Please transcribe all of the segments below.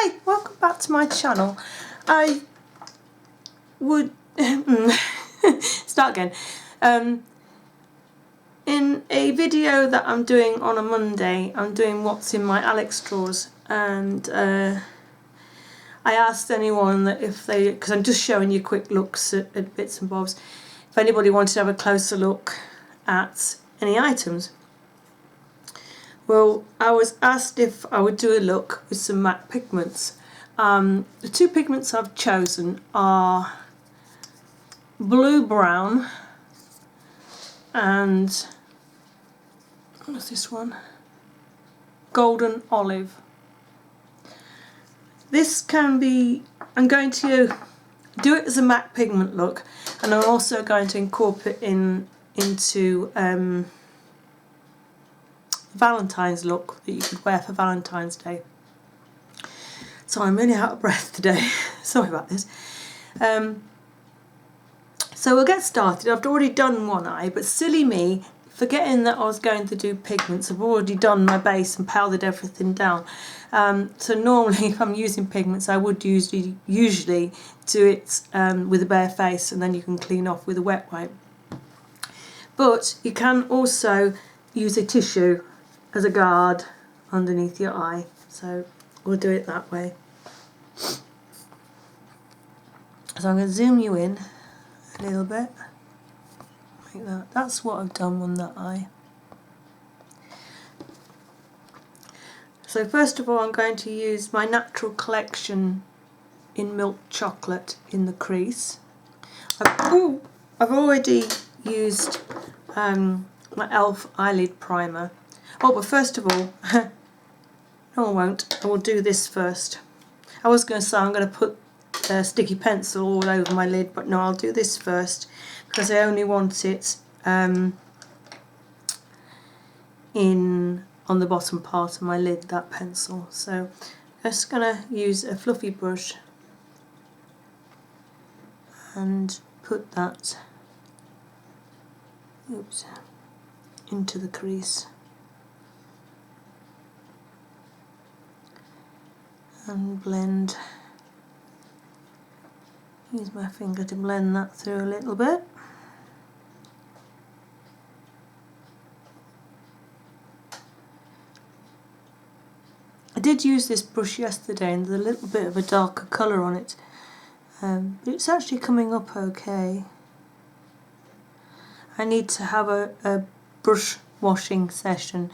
Hi, welcome back to my channel. I would start again. In a video that I'm doing on a Monday, I'm doing what's in my Alex drawers, and I asked anyone that if they, because I'm just showing you quick looks at bits and bobs, if anybody wanted to have a closer look at any items. Well, I was asked if I would do a look with some matte pigments. The two pigments I've chosen are blue-brown and, what's this one? Golden olive. This can be, I'm going to do it as a matte pigment look, and I'm also going to incorporate into Valentine's look that you could wear for Valentine's Day. So I'm really out of breath today. Sorry about this. So we'll get started. I've already done one eye, but silly me, forgetting that I was going to do pigments. I've already done my base and powdered everything down. So normally if I'm using pigments, I would usually do it with a bare face, and then you can clean off with a wet wipe. But you can also use a tissue as a guard underneath your eye. So we'll do it that way. So I'm going to zoom you in a little bit, like that. That's what I've done on that eye. So first of all, I'm going to use my Natural Collection in Milk Chocolate in the crease. I've already used my e.l.f. eyelid primer. Oh, but first of all, no I won't, I will do this first. I was going to say I'm going to put a sticky pencil all over my lid, but no, I'll do this first because I only want it on the bottom part of my lid, that pencil. So I'm just going to use a fluffy brush and put that into the crease. And blend, use my finger to blend that through a little bit. I did use this brush yesterday and there's a little bit of a darker colour on it, but it's actually coming up okay. I need to have a brush washing session.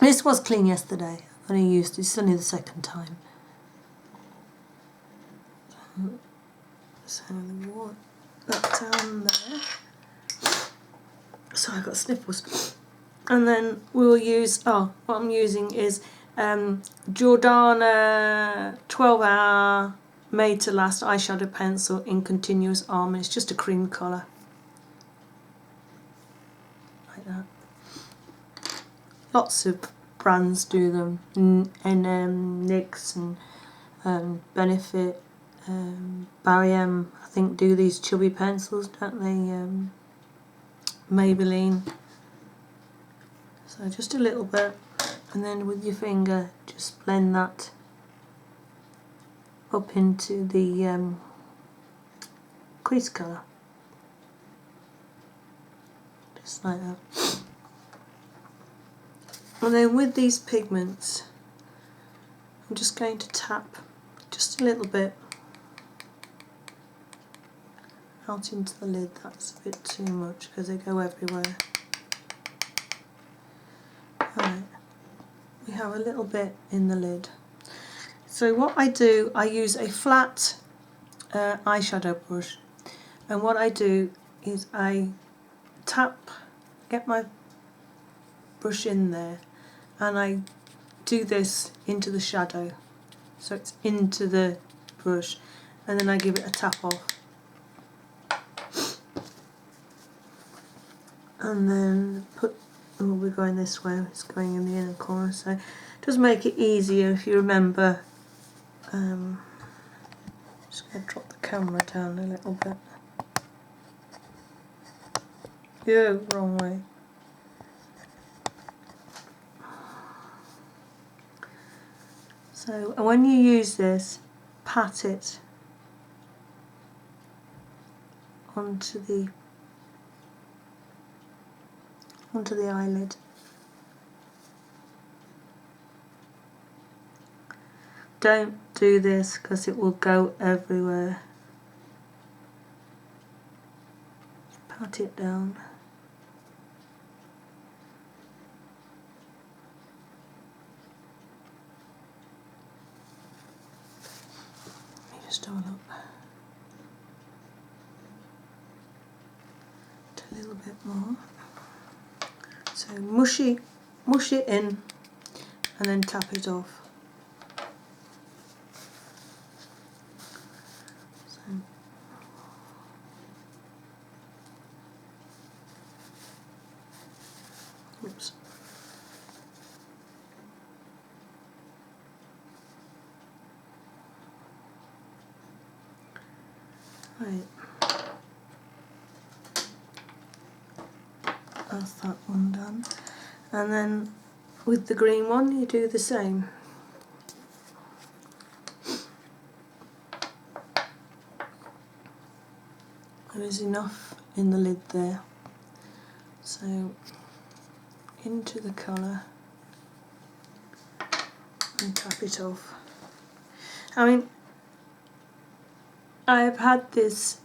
This was clean yesterday. I've only used it, it's only the second time. So we want that down there. Sorry, I've got sniffles. And then we'll use, what I'm using is Jordana 12-hour Made to Last eyeshadow pencil in Continuous Almond. It's just a cream colour. Like that. Lots of brands do them, and NYX and Benefit, Barry M, I think, do these chubby pencils, don't they? Maybelline. So just a little bit, and then with your finger just blend that up into the crease colour, just like that. And then with these pigments, I'm just going to tap just a little bit out into the lid. That's a bit too much because they go everywhere. Alright, we have a little bit in the lid. So what I do, I use a flat eyeshadow brush, and what I do is I tap, get my brush in there, and I do this into the shadow, so it's into the brush, and then I give it a tap off, and then put, we're going this way, it's going in the inner corner, so it does make it easier if you remember. Just going to drop the camera down a little bit. Yeah, wrong way. So and when you use this, pat it onto the eyelid. Don't do this because it will go everywhere. Pat it down. Let me just have a look. A little bit more. So mush it in and then tap it off. So, oops. Right. That's that one done. And then with the green one you do the same. There is enough in the lid there. So into the colour and tap it off. I mean, I have had this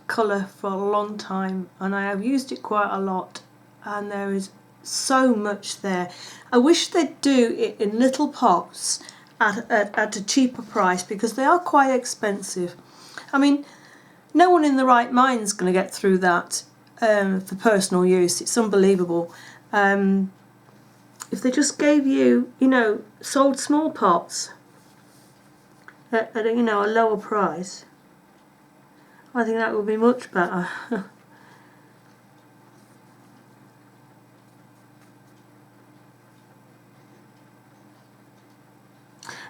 colour for a long time and I have used it quite a lot, and there is so much there. I wish they'd do it in little pots at a cheaper price, because they are quite expensive. I mean, no one in the right mind is going to get through that for personal use. It's unbelievable. If they just gave you, you know, sold small pots at a, you know, a lower price, I think that would be much better.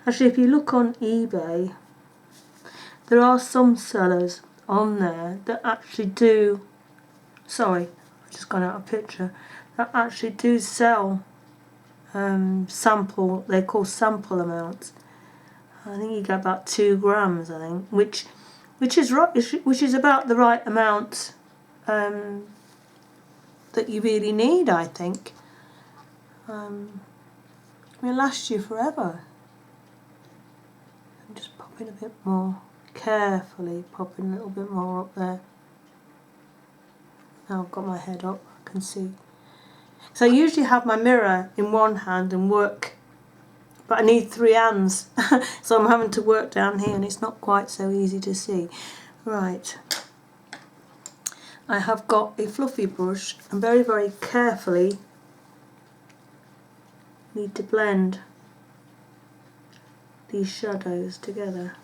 Actually, if you look on eBay, there are some sellers on there that actually do, sorry, I've just gone out of picture, that actually do sell sample, they're called sample amounts. I think you get about 2 grams, I think, which is right, which is about the right amount that you really need, I think. It'll last you forever. I'm just popping a bit more, carefully popping a little bit more up there. Now I've got my head up, I can see. So I usually have my mirror in one hand and work, but I need 3 hands, so I'm having to work down here and it's not quite so easy to see. Right, I have got a fluffy brush and very, very carefully need to blend these shadows together.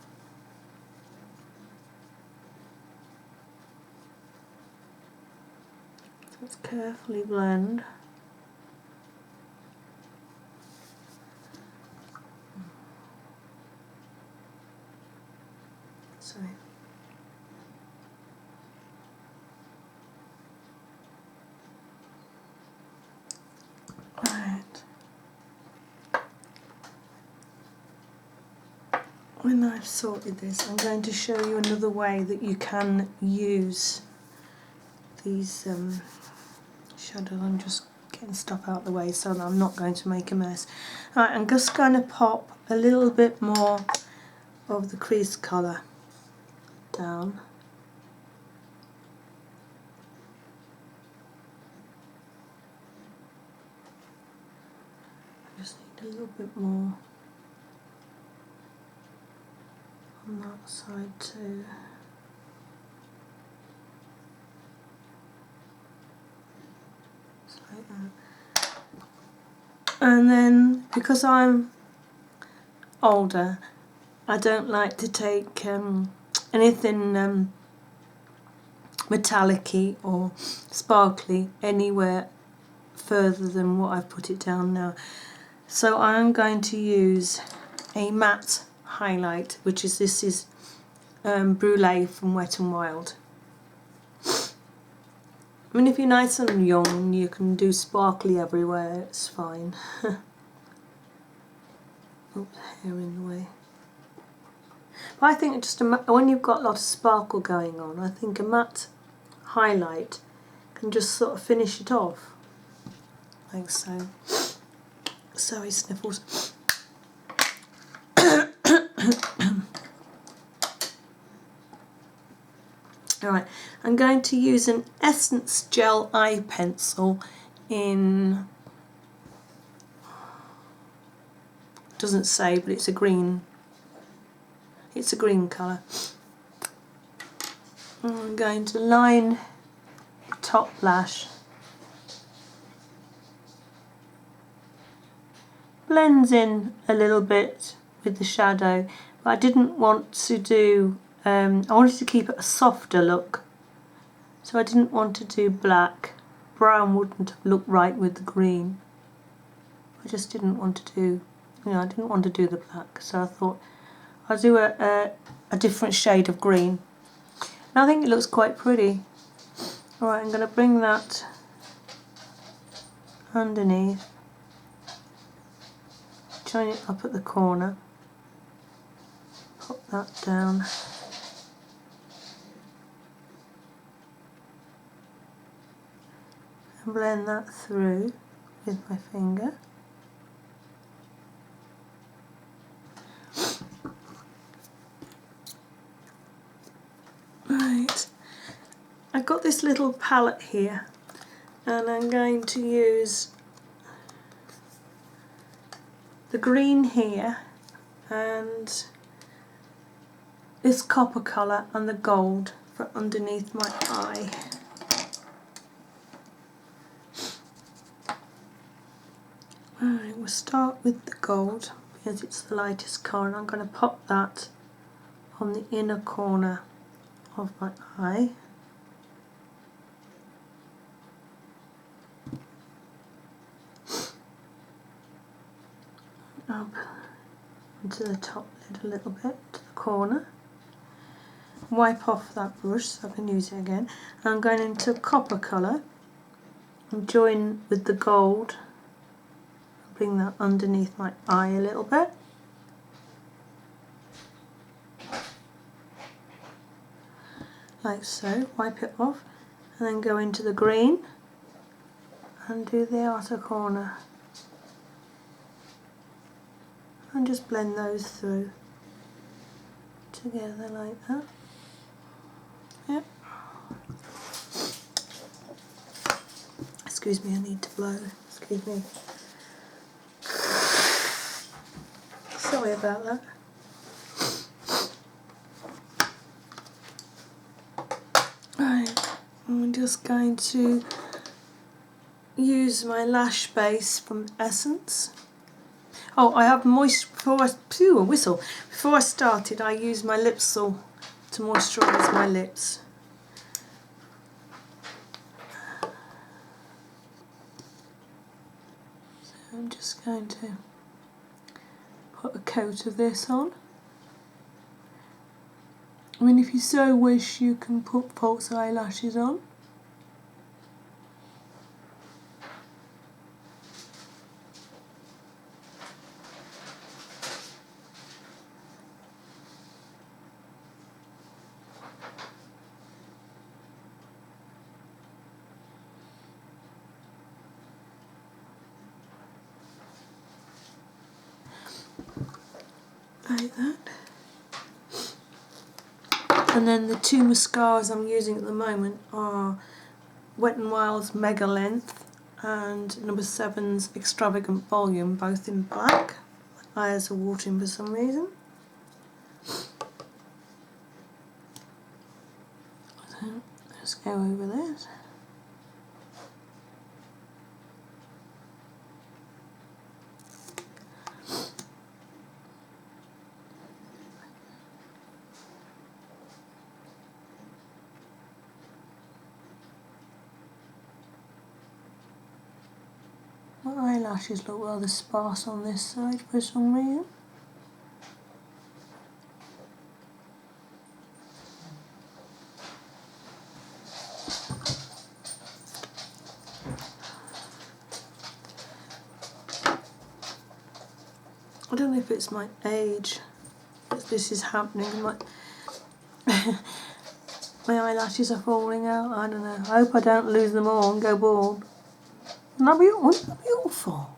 So let's carefully blend. Sorry. Right. When I've sorted this, I'm going to show you another way that you can use these shadows. I'm just getting stuff out of the way so that I'm not going to make a mess. Right, I'm just going to pop a little bit more of the crease colour down. I just need a little bit more on that side too. Just like that. And then, because I'm older, I don't like to take anything metallic-y or sparkly anywhere further than what I've put it down now. So I'm going to use a matte highlight, which is, this is Brulee from Wet n Wild. I mean, if you're nice and young, you can do sparkly everywhere, it's fine. Oops, hair in the way. But I think just when you've got a lot of sparkle going on, I think a matte highlight can just sort of finish it off, like so. Sorry, sniffles. Alright, I'm going to use an Essence Gel Eye Pencil in, doesn't say, but it's a green colour. I'm going to line the top lash. Blends in a little bit with the shadow, but I didn't want to do, I wanted to keep it a softer look, so I didn't want to do black. Brown wouldn't have looked right with the green. I just didn't want to do, I didn't want to do the black, so I thought I'll do a different shade of green. And I think it looks quite pretty. Alright, I'm going to bring that underneath, join it up at the corner, pop that down, and blend that through with my finger. Right, I've got this little palette here, and I'm going to use the green here and this copper colour and the gold for underneath my eye. Alright, we'll start with the gold because it's the lightest colour, and I'm going to pop that on the inner corner of my eye. Up into the top lid a little bit, to the corner. Wipe off that brush so I can use it again. I'm going into copper colour and join with the gold. Bring that underneath my eye a little bit. Like so, wipe it off, and then go into the green and do the outer corner. And just blend those through together like that. Yep. Excuse me, I need to blow. Excuse me. Sorry about that. Right, I'm just going to use my lash base from Essence. Oh, I have before I started, I used my Lipsil to moisturise my lips. So I'm just going to put a coat of this on. I mean, if you so wish, you can put false eyelashes on. Like that. And then the two mascaras I'm using at the moment are Wet n Wild's Mega Length and number 7's Extravagant Volume, both in black. My eyes are watering for some reason. So let's go over this. My eyelashes look rather sparse on this side for some reason. I don't know if it's my age that this is happening. My eyelashes are falling out. I don't know. I hope I don't lose them all and go bald. Wouldn't that be awful?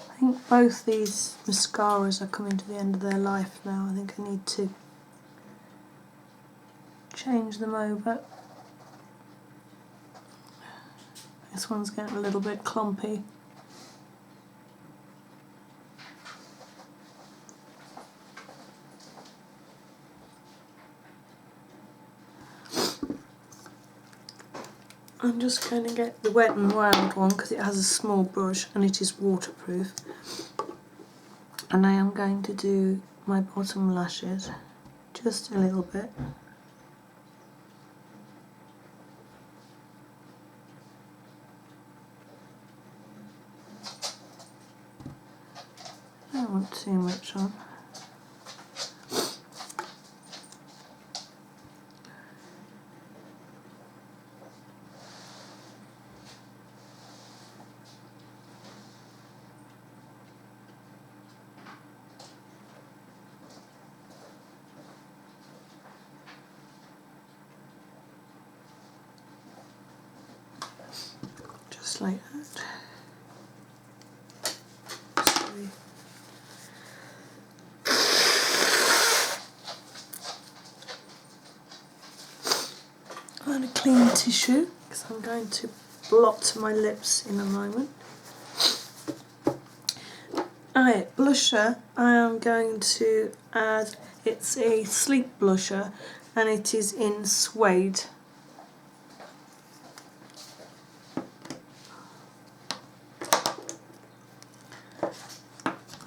I think both these mascaras are coming to the end of their life now. I think I need to change them over. This one's getting a little bit clumpy. I'm just going to get the Wet n Wild one because it has a small brush and it is waterproof. And I am going to do my bottom lashes just a little bit. I don't want too much on. Just like that. Sorry. And a clean tissue because I'm going to blot my lips in a moment. Alright, blusher I am going to add, it's a sleek blusher and it is in Suede.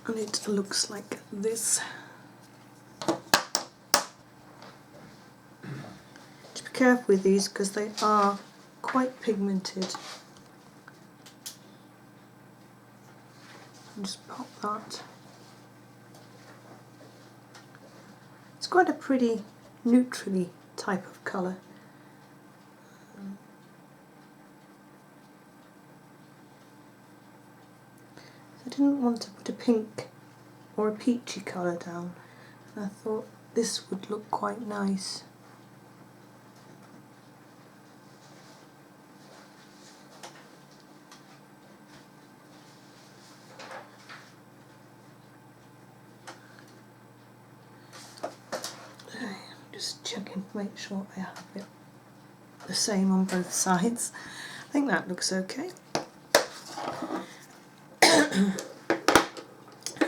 And it looks like this. Just be careful with these because they are quite pigmented. And just pop that. It's quite a pretty neutrally type of colour. I didn't want to put a pink or a peachy colour down. I thought this would look quite nice. I'm just checking to make sure I have it the same on both sides. I think that looks okay.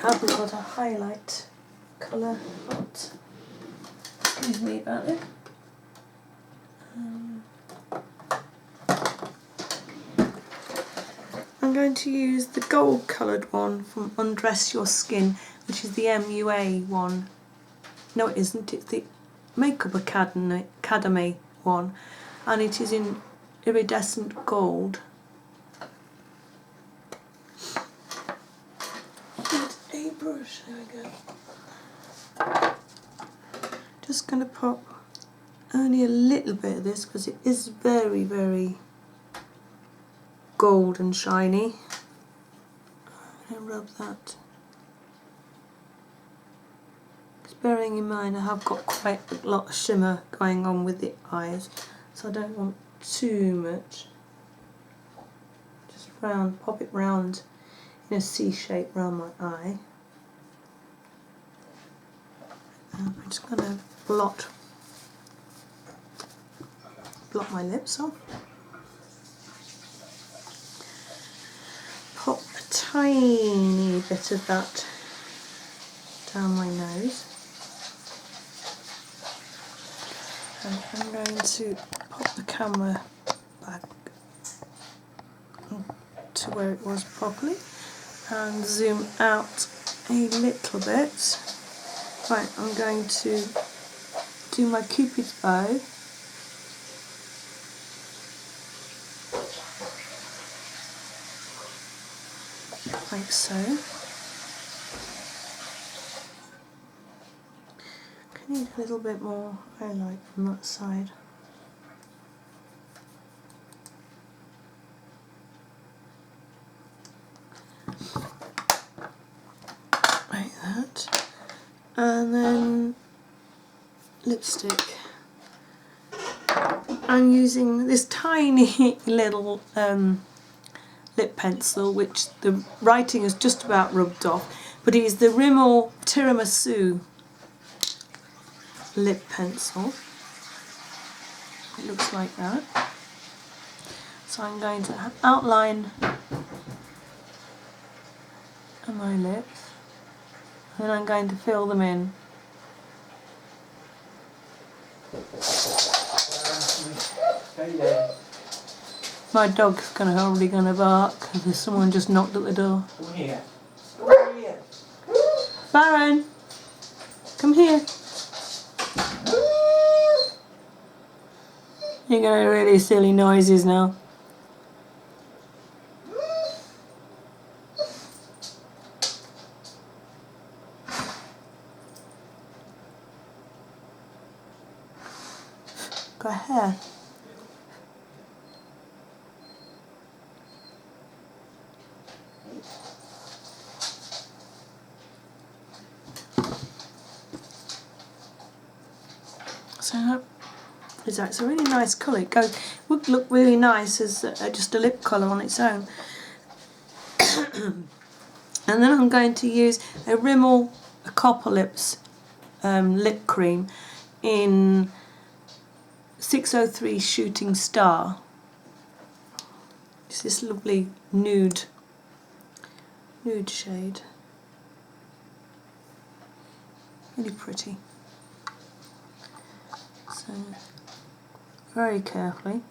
I haven't got a highlight colour, but excuse me about it. I'm going to use the gold coloured one from Undress Your Skin, which is the MUA one. No, it isn't, it's the Makeup Academy one, and it is in iridescent gold. A brush, there we go. Just going to pop only a little bit of this because it is very, very gold and shiny. I'm going to rub that. Just bearing in mind I have got quite a lot of shimmer going on with the eyes, so I don't want too much. Just pop it round in a C shape round my eye. I'm just going to blot my lips off. Pop a tiny bit of that down my nose. And I'm going to pop the camera back to where it was properly and zoom out a little bit. Right, I'm going to do my Cupid's bow like so. I need a little bit more highlight from that side. Like that. And then lipstick. I'm using this tiny little lip pencil, which the writing is just about rubbed off, but it is the Rimmel Tiramisu lip pencil. It looks like that. So I'm going to outline my lips, and then I'm going to fill them in. My dog's probably going to bark because someone just knocked at the door. Come here. Come here. Baron, come here. You're going to really silly noises now. Got hair. So that is that. It's a really nice colour. It would look really nice as just a lip colour on its own. And then I'm going to use a Rimmel Copper Lips lip cream in 603 Shooting Star. It's this lovely nude shade. Really pretty. So, very carefully.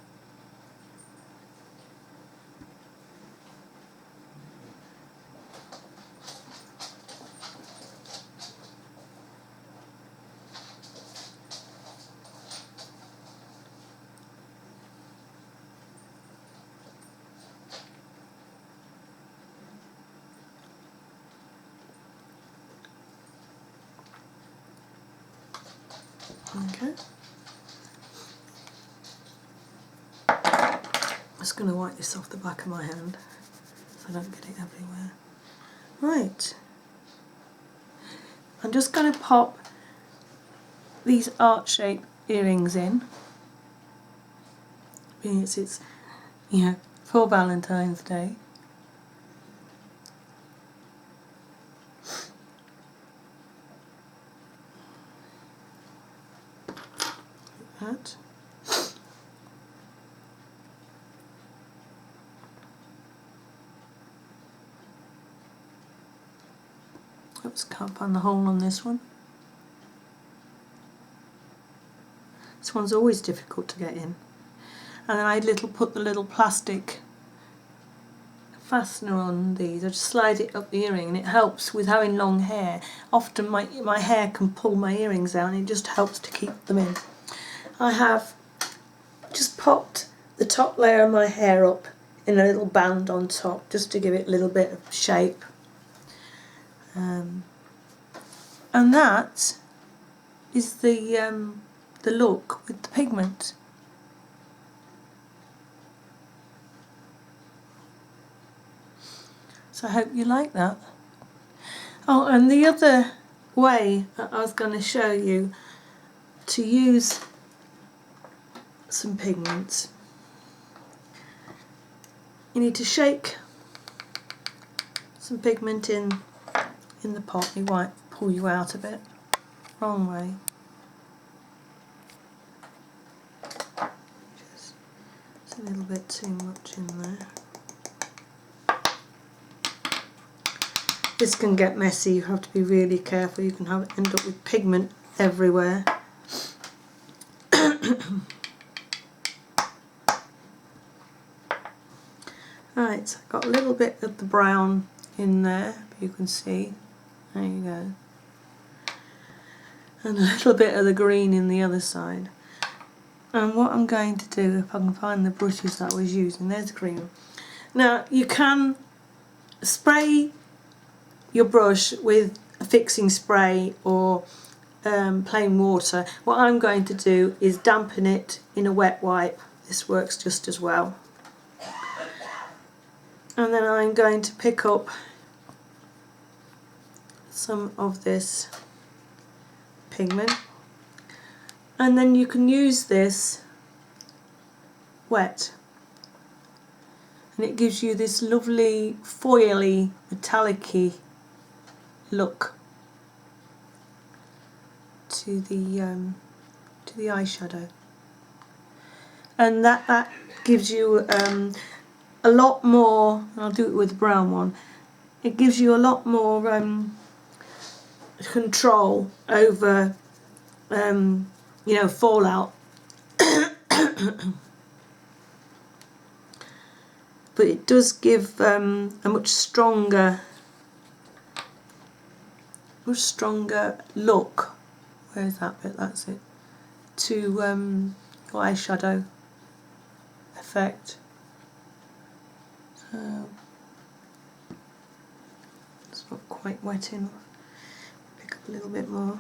Okay. I'm just going to wipe this off the back of my hand so I don't get it everywhere. Right. I'm just going to pop these heart-shaped earrings in. It's for Valentine's Day. Like that. Oops, can't find the hole on this one. This one's always difficult to get in. And then I put the little plastic fastener on these. I just slide it up the earring, and it helps with having long hair. Often my hair can pull my earrings out, and it just helps to keep them in. I have just popped the top layer of my hair up in a little band on top, just to give it a little bit of shape. And that is the look with the pigment. So I hope you like that. Oh, and the other way that I was going to show you to use some pigments, you need to shake some pigment in the pot. You might pull you out a bit. Wrong way. Just, it's a little bit too much in there. This can get messy. You have to be really careful. You can end up with pigment everywhere. Right, so I've got a little bit of the brown in there, you can see. There you go. And a little bit of the green in the other side. And what I'm going to do, if I can find the brushes that I was using, there's the green. Now you can spray your brush with a fixing spray or plain water. What I'm going to do is dampen it in a wet wipe. This works just as well. And then I'm going to pick up some of this pigment, and then you can use this wet, and it gives you this lovely foily metallic-y look to the eyeshadow, and that gives you a lot more. I'll do it with the brown one. It gives you a lot more control over you know, fallout. But it does give a much stronger look. Where is that bit? That's it. To your eyeshadow effect. So it's not quite wet enough. Pick up a little bit more.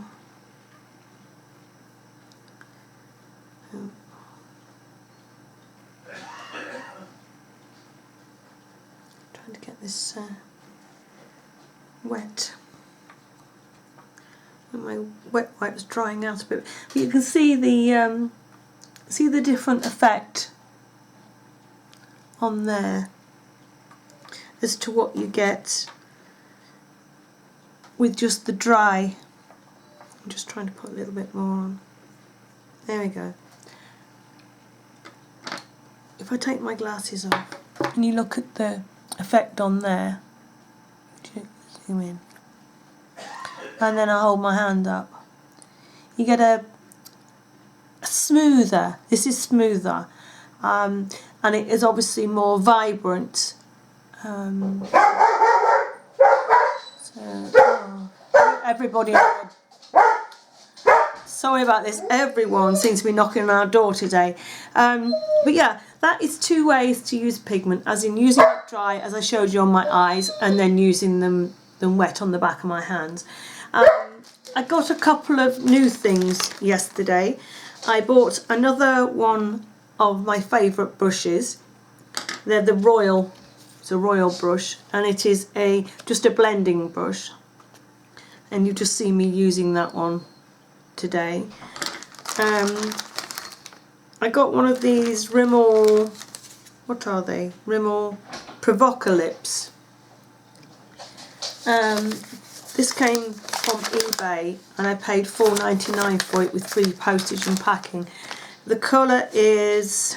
Trying to get this wet. And my wet wipe's drying out a bit, but you can see the different effect on there as to what you get with just the dry. I'm just trying to put a little bit more on. There we go. If I take my glasses off and you look at the effect on there, zoom in, and then I hold my hand up, you get a smoother, this is smoother, and it is obviously more vibrant. Everybody, sorry about this, everyone seems to be knocking on our door today. But yeah, that is two ways to use pigment, as in using it dry, as I showed you on my eyes, and then using them wet on the back of my hands. I got a couple of new things yesterday. I bought another one of my favourite brushes. They're the Royal, it's a Royal brush, and it is just a blending brush. And you just see me using that one today. I got one of these Rimmel, what are they? Rimmel Provocalips. This came from eBay and I paid $4.99 for it with free postage and packing. The colour is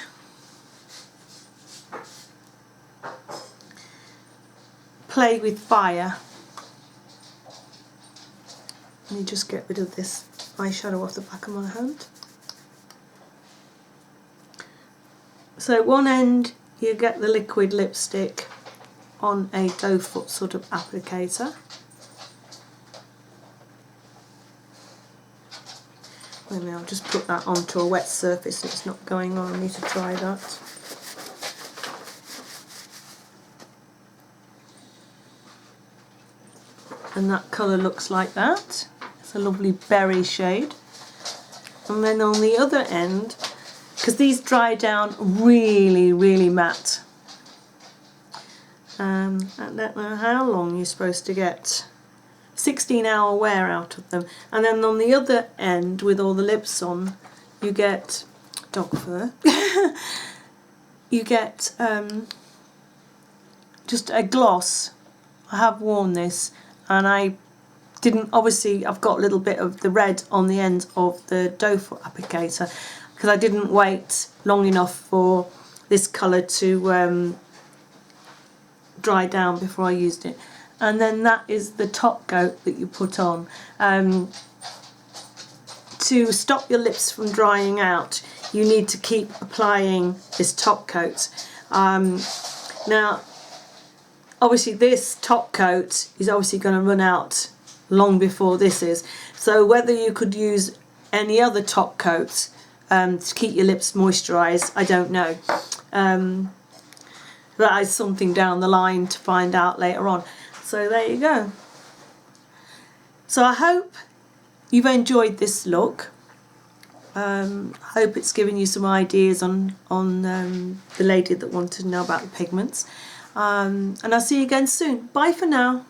Play with Fire. Let me just get rid of this eyeshadow off the back of my hand. So one end you get the liquid lipstick on a doe foot sort of applicator. Wait a minute, I'll just put that onto a wet surface. It's not going on. I need to try that. And that colour looks like that. It's a lovely berry shade. And then on the other end, because these dry down really, really matte. I don't know how long you're supposed to get. 16-hour wear out of them. And then on the other end, with all the lips on, you get dog fur. You get just a gloss. I have worn this, and I didn't, obviously I've got a little bit of the red on the end of the doe foot applicator, because I didn't wait long enough for this colour to dry down before I used it. And then that is the top coat that you put on. To stop your lips from drying out, you need to keep applying this top coat. Now, obviously this top coat is obviously going to run out long before this is. So whether you could use any other top coat to keep your lips moisturised, I don't know. that is something down the line to find out later on. So there you go. So I hope you've enjoyed this look. I hope it's given you some ideas on the lady that wanted to know about the pigments. And I'll see you again soon. Bye for now.